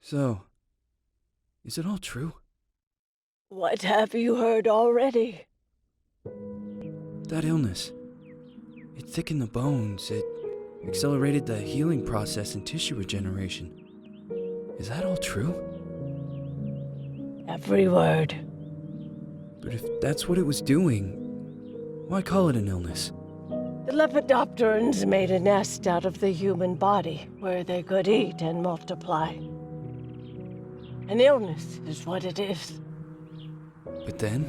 So, is it all true? What have you heard already? That illness. It thickened the bones. It accelerated the healing process and tissue regeneration. Is that all true? Every word. But if that's what it was doing, why call it an illness? The Lepidopterans made a nest out of the human body where they could eat and multiply. An illness is what it is. But then,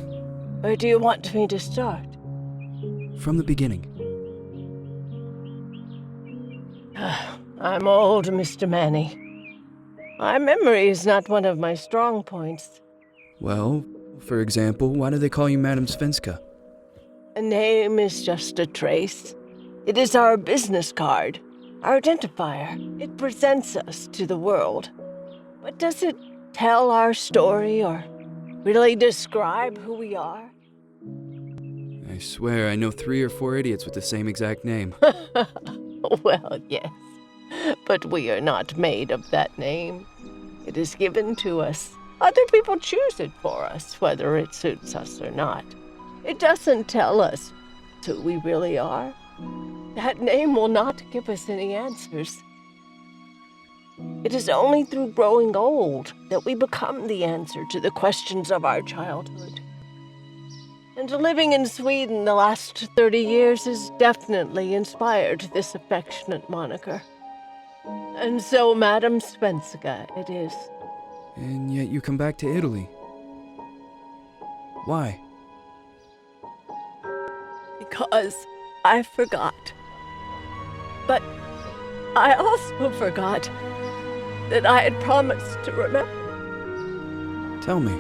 Where do you want me to start? from the beginning. I'm old, Mr. Manny. My memory is not one of my strong points. Well, for example, why do they call you Madame Svenska? A name is just a trace. It is our business card, our identifier. It presents us to the world. But does it tell our story or really describe who we are? I swear I know 3 or 4 idiots with the same exact name. Well, yes. But we are not made of that name. It is given to us. Other people choose it for us, whether it suits us or not. It doesn't tell us who we really are. That name will not give us any answers. It is only through growing old that we become the answer to the questions of our childhood. And living in Sweden the last 30 years has definitely inspired this affectionate moniker. And so, Madam Svenska, it is. And yet you come back to Italy. Why? Because I forgot. But I also forgot that I had promised to remember. Tell me.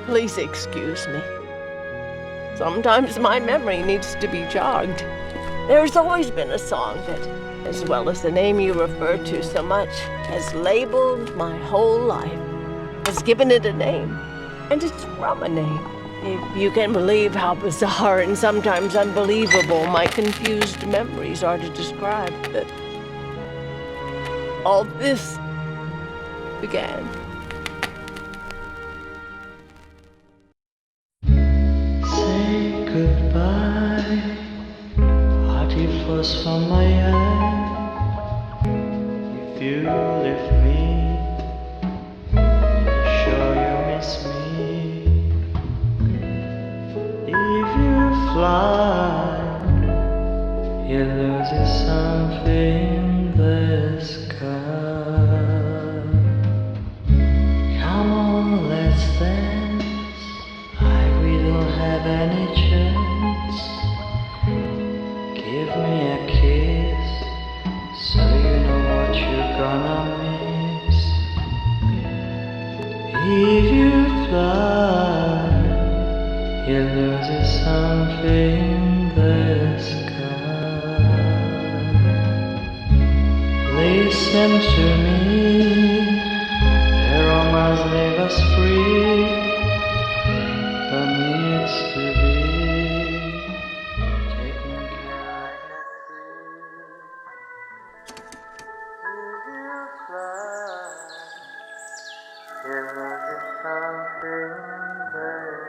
Please excuse me. Sometimes my memory needs to be jogged. There's always been a song that, as well as the name you refer to so much, has labeled my whole life, has given it a name, and it's from a name. If you can believe how bizarre and sometimes unbelievable my confused memories are to describe that all this began. Say goodbye, party flows from my eye. If you leave me, sure you miss me. If you fly, you lose something in the sky. Come on, let's dance. We don't have any chance. Give me a kiss, so you know what you're gonna miss. If you fly, you lose something in the sky. Listen to me, the romance leave us free. There needs to be taken care of. If you fly, you lose something there.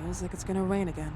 Feels like it's gonna rain again.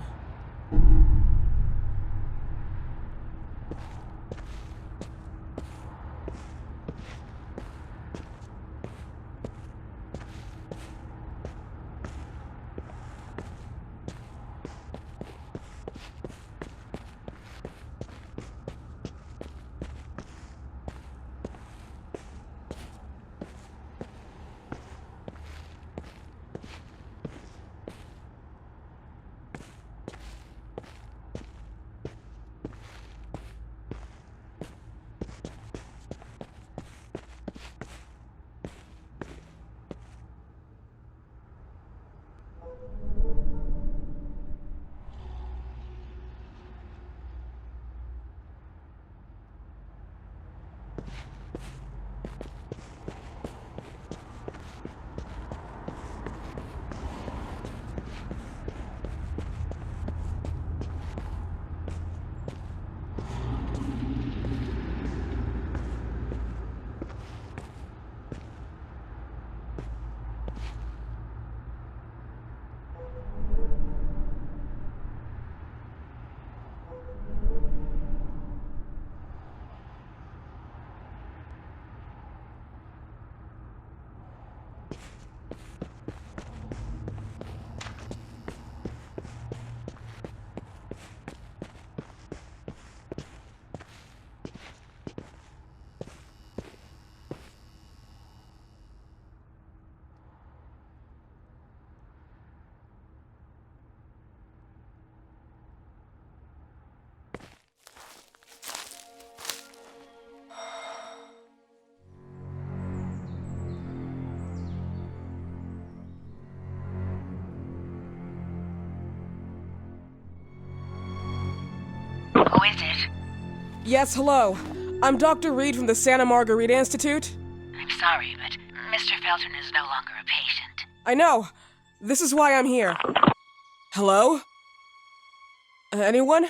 Who is it? Yes, hello. I'm Dr. Reed from the Santa Margarita Institute. I'm sorry, but Mr. Felton is no longer a patient. I know. This is why I'm here. Hello? Anyone?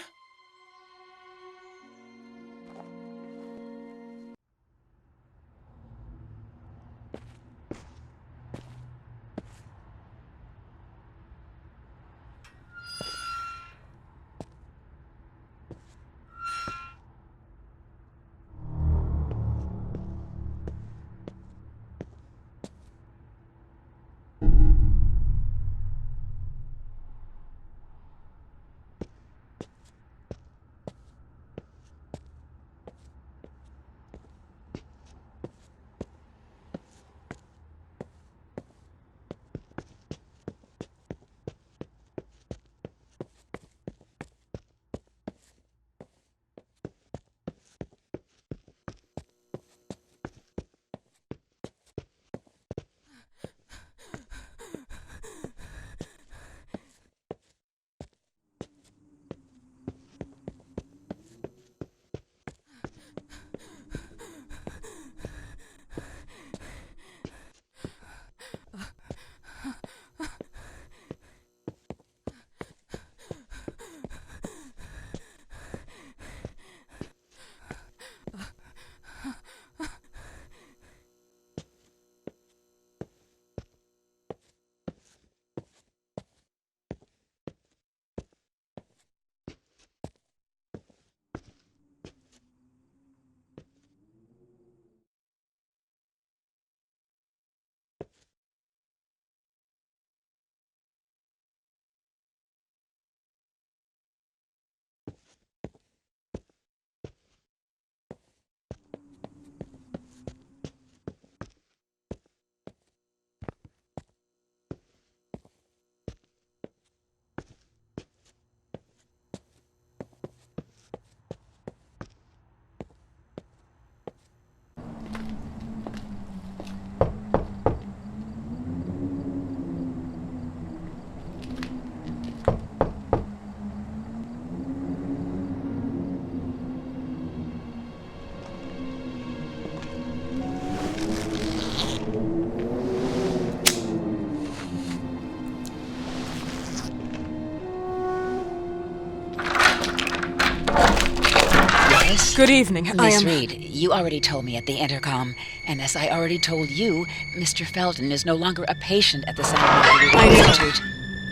Good evening. Miss Reed, you already told me at the intercom, and as I already told you, Mr. Felton is no longer a patient at the Santa Margarita Institute.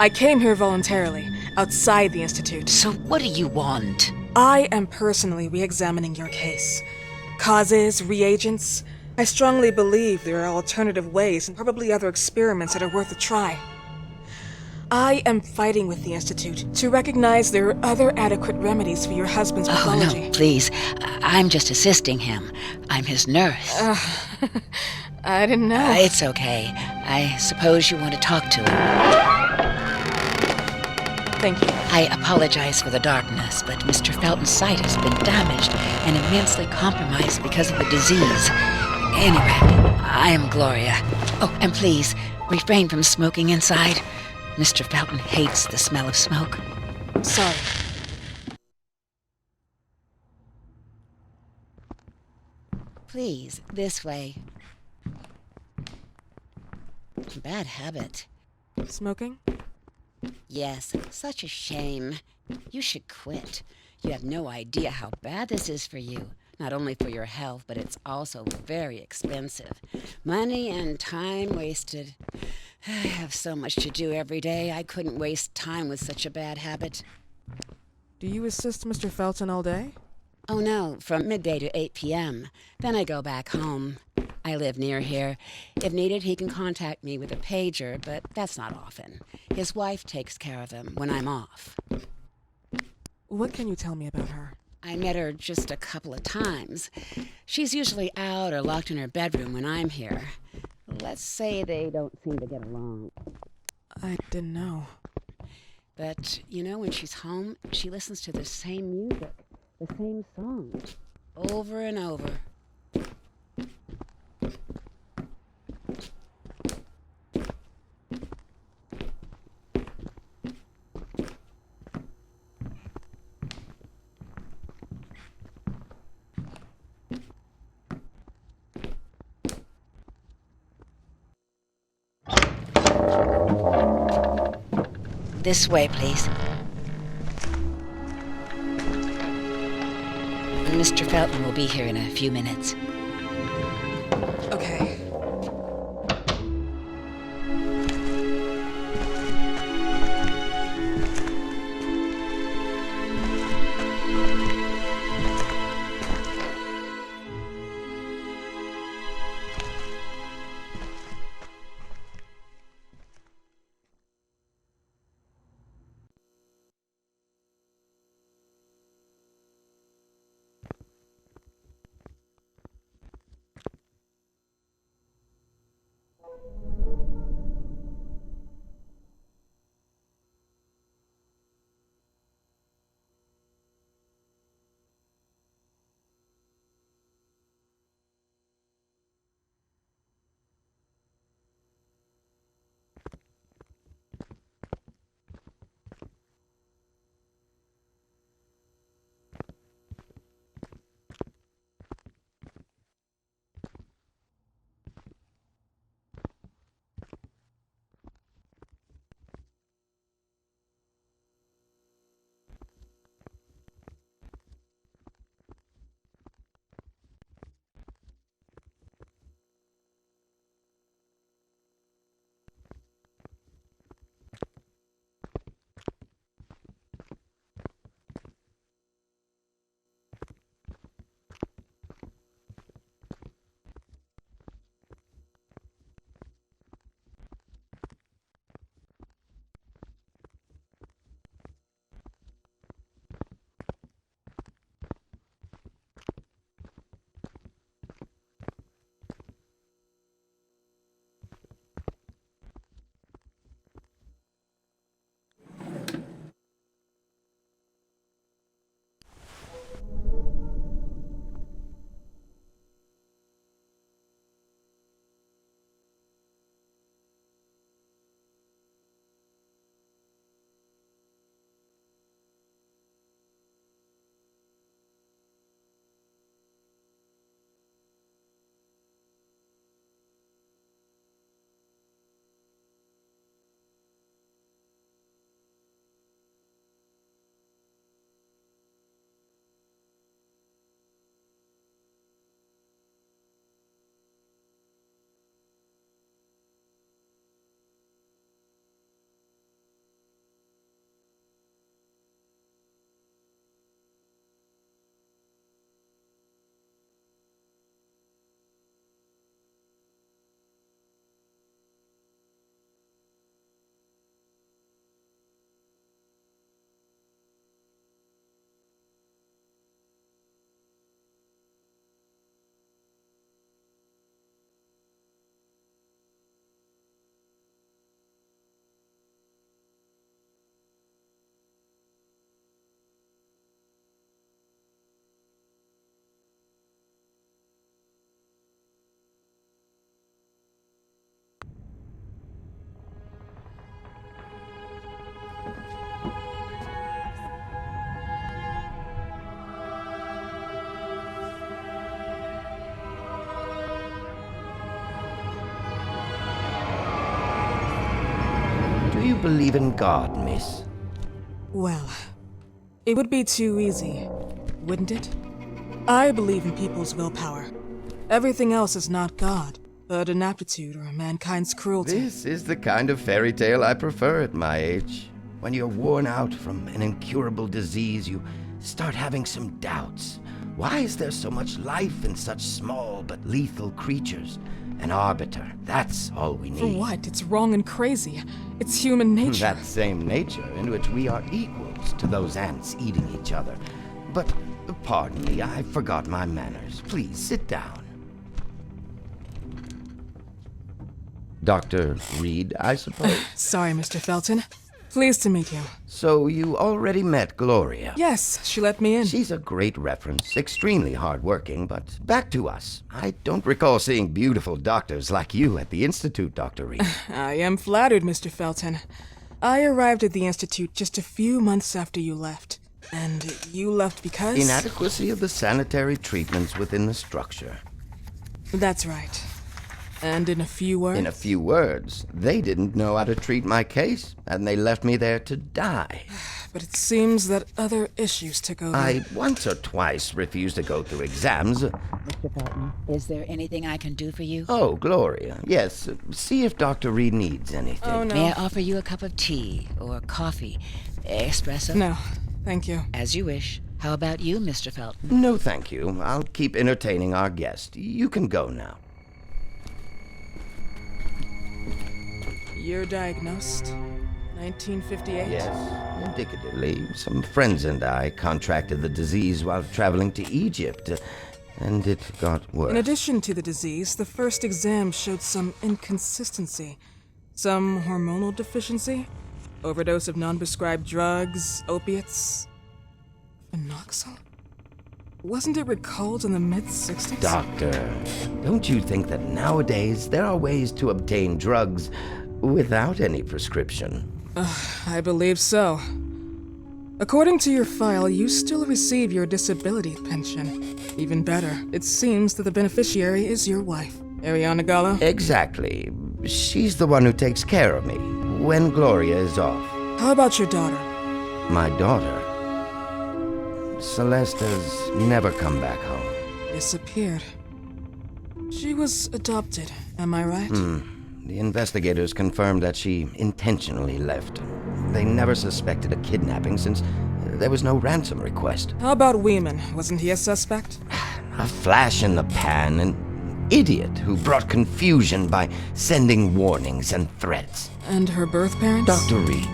I came here voluntarily, outside the Institute. So what do you want? I am personally re-examining your case. Causes, reagents. I strongly believe there are alternative ways and probably other experiments that are worth a try. I am fighting with the Institute to recognize there are other adequate remedies for your husband's pathology. Oh, no, please. I'm just assisting him. I'm his nurse. I didn't know. It's okay. I suppose you want to talk to him. Thank you. I apologize for the darkness, but Mr. Felton's sight has been damaged and immensely compromised because of the disease. Anyway, I am Gloria. Oh, and please, refrain from smoking inside. Mr. Felton hates the smell of smoke. Sorry. Please, this way. Bad habit. Smoking? Yes, such a shame. You should quit. You have no idea how bad this is for you. Not only for your health, but it's also very expensive. Money and time wasted. I have so much to do every day. I couldn't waste time with such a bad habit. Do you assist Mr. Felton all day? Oh no, from midday to 8 p.m. Then I go back home. I live near here. If needed, he can contact me with a pager, but that's not often. His wife takes care of him when I'm off. What can you tell me about her? I met her just a couple of times. She's usually out or locked in her bedroom when I'm here. Let's say they don't seem to get along. I didn't know. But, when she's home, she listens to the same music, the same song, over and over. This way, please. Mr. Felton will be here in a few minutes. Okay. believe in God, miss? Well, it would be too easy, wouldn't it? I believe in people's willpower. Everything else is not God, but an aptitude or mankind's cruelty. This is the kind of fairy tale I prefer at my age. When you're worn out from an incurable disease, you start having some doubts. Why is there so much life in such small but lethal creatures? An arbiter, that's all we need. For what? It's wrong and crazy. It's human nature. That same nature in which we are equals to those ants eating each other. But, pardon me, I forgot my manners. Please, sit down. Dr. Reed, I suppose? Sorry, Mr. Felton. Pleased to meet you. So you already met Gloria? Yes, she let me in. She's a great reference, extremely hardworking, but back to us. I don't recall seeing beautiful doctors like you at the Institute, Dr. Reed. I am flattered, Mr. Felton. I arrived at the Institute just a few months after you left. And you left because? Inadequacy of the sanitary treatments within the structure. That's right. And in a few words? In a few words, they didn't know how to treat my case, and they left me there to die. But it seems that other issues took over. I once or twice refused to go through exams. Mr. Felton, is there anything I can do for you? Oh, Gloria, yes. See if Dr. Reed needs anything. Oh, no. May I offer you a cup of tea or coffee? Espresso? No, thank you. As you wish. How about you, Mr. Felton? No, thank you. I'll keep entertaining our guest. You can go now. You're diagnosed? 1958? Yes, indicatively. Some friends and I contracted the disease while traveling to Egypt, and it got worse. In addition to the disease, the first exam showed some inconsistency. Some hormonal deficiency? Overdose of non-prescribed drugs, opiates? Phenoxyl? Wasn't it recalled in the mid-60s? Doctor, don't you think that nowadays there are ways to obtain drugs without any prescription? I believe so. According to your file, you still receive your disability pension. Even better, it seems that the beneficiary is your wife, Ariana Gallo. Exactly. She's the one who takes care of me when Gloria is off. How about your daughter? My daughter, Celeste, has never come back home. Disappeared. She was adopted, am I right? The investigators confirmed that she intentionally left. They never suspected a kidnapping since there was no ransom request. How about Weeman? Wasn't he a suspect? A flash in the pan, an idiot who brought confusion by sending warnings and threats. And her birth parents? Dr. Reed,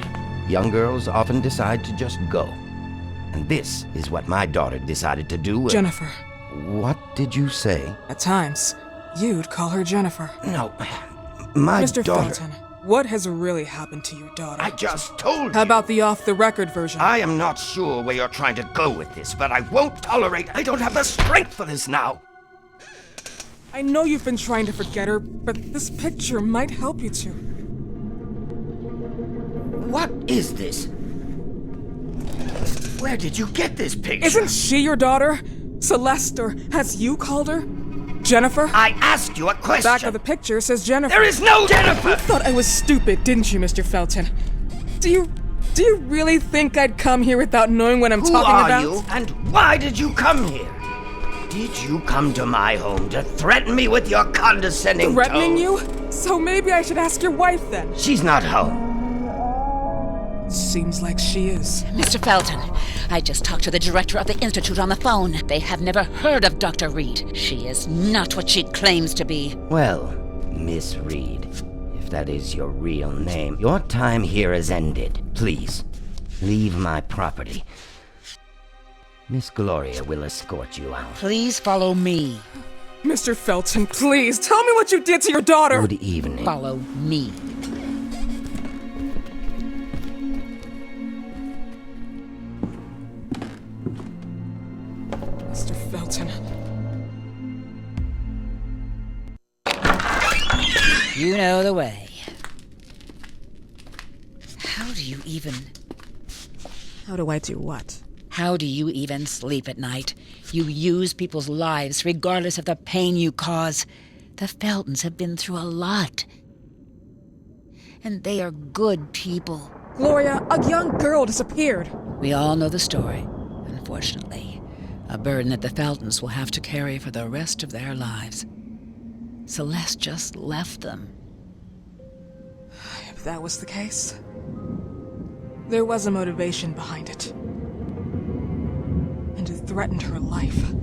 young girls often decide to just go. And this is what my daughter decided to do. Jennifer. What did you say? At times, you'd call her Jennifer. No, my Mr. daughter... Felton, what has really happened to your daughter? I just told How you. about the off-the-record version? I am not sure where you're trying to go with this, but I won't tolerate... I don't have the strength for this now. I know you've been trying to forget her, but this picture might help you to. What is this? Where did you get this picture? Isn't she your daughter? Celeste, or has you called her? Jennifer? I asked you a question. Back of the picture says Jennifer. There is no Jennifer! You thought I was stupid, didn't you, Mr. Felton? Do you really think I'd come here without knowing what I'm Who talking are about? you, and why did you come here? Did you come to my home to threaten me with your condescending Threatening tone? you? So maybe I should ask your wife then. She's not home. Seems like she is. Mr. Felton, I just talked to the director of the Institute on the phone. They have never heard of Dr. Reed. She is not what she claims to be. Well, Miss Reed, if that is your real name, your time here has ended. Please, leave my property. Miss Gloria will escort you out. Please follow me. Mr. Felton, please, tell me what you did to your daughter! Good evening. Follow me. Mr. Felton. You know the way. How do you even... How do I do what? How do you even sleep at night? You use people's lives regardless of the pain you cause. The Feltons have been through a lot. and they are good people. Gloria, a young girl disappeared. We all know the story, unfortunately. A burden that the Feltons will have to carry for the rest of their lives. Celeste just left them. If that was the case, there was a motivation behind it. And it threatened her life.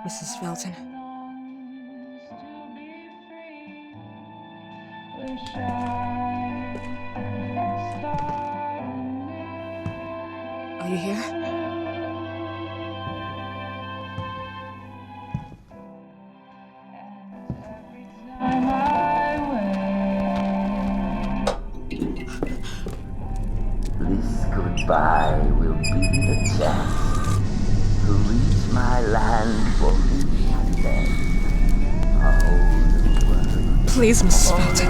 Mrs. Felton. Are you here? This goodbye will be the chance to reach my land for me and then a whole new world. Please, Mrs. Felton.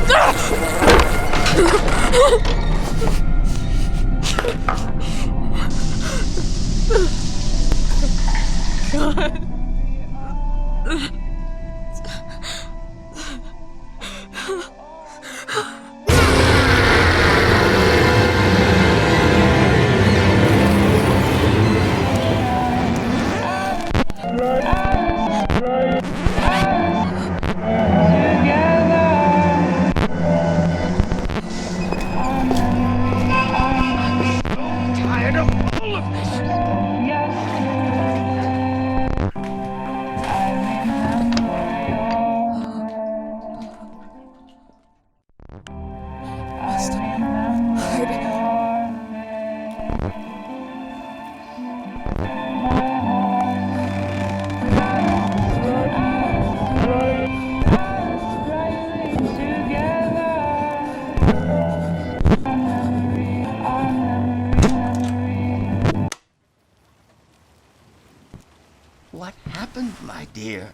What happened, my dear?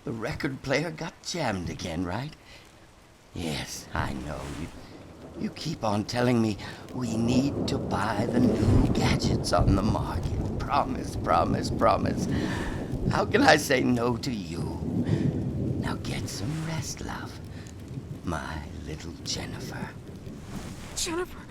The record player got jammed again, right? Yes, I know. You keep on telling me we need to buy the new gadgets on the market. Promise, promise, promise. How can I say no to you? Now get some rest, love. My little Jennifer. Jennifer.